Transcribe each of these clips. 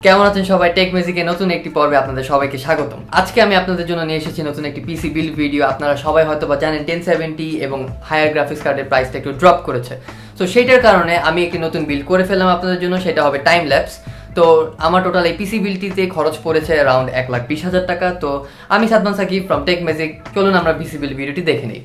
কেমন আছেন সবাই? টেক ম্যাজিকের নতুন একটি পর্বে আপনাদের সবাইকে স্বাগতম। আজকে আমি আপনাদের জন্য নিয়ে এসেছি নতুন একটি পিসি বিল্ড ভিডিও। আপনারা সবাই হয়তোবা জানেন 1070 এবং হায়ার গ্রাফিক্স কার্ডের প্রাইসটা একটু ড্রপ করেছে। সো সেইটার কারণে আমি একটি নতুন বিল্ড করে ফেললাম আপনাদের জন্য, সেটা হবে টাইম ল্যাপস। তো আমার টোটাল এই পিসি বিল্ডটিতে খরচ পড়েছে অ্যারাউন্ড 1,20,000 টাকা। তো আমি Sadman Sakib from Tech Magic, চলুন আমরা পিসি বিল্ড ভিডিওটি দেখে নিই।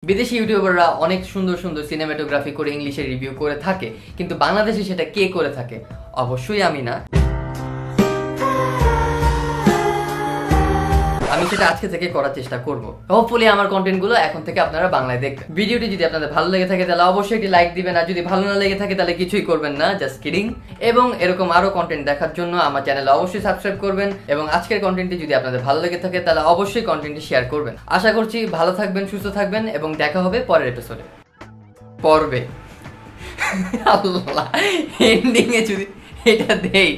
বিদেশি ইউটিউবাররা অনেক সুন্দর সুন্দর সিনেমাটোগ্রাফি করে ইংলিশে রিভিউ করে থাকে, কিন্তু বাংলাদেশে সেটা কে করে থাকে? অবশ্যই আমি না। আমি সেটা আজকে থেকে করার চেষ্টা করব। হোপফুলি আমার কন্টেন্টগুলো এখন থেকে আপনারা বাংলায় দেখবেন। ভিডিওটি যদি আপনাদের ভালো লেগে থাকে তাহলে অবশ্যই একটি লাইক দিবেন, আর যদি ভালো না লেগে থাকে তাহলে কিছুই করবেন না, জাস্ট কিডিং। এবং এরকম আরো কন্টেন্ট দেখার জন্য আমার চ্যানেলে অবশ্যই সাবস্ক্রাইব করবেন, এবং আজকের কন্টেন্টটি যদি আপনাদের ভালো লেগে থাকে তাহলে অবশ্যই কন্টেন্টটি শেয়ার করবেন। আশা করছি ভালো থাকবেন, সুস্থ থাকবেন, এবং দেখা হবে পরের এপিসোডে। পর্বে আল্লাহ, এন্ডিং এ যদি এটা দেই।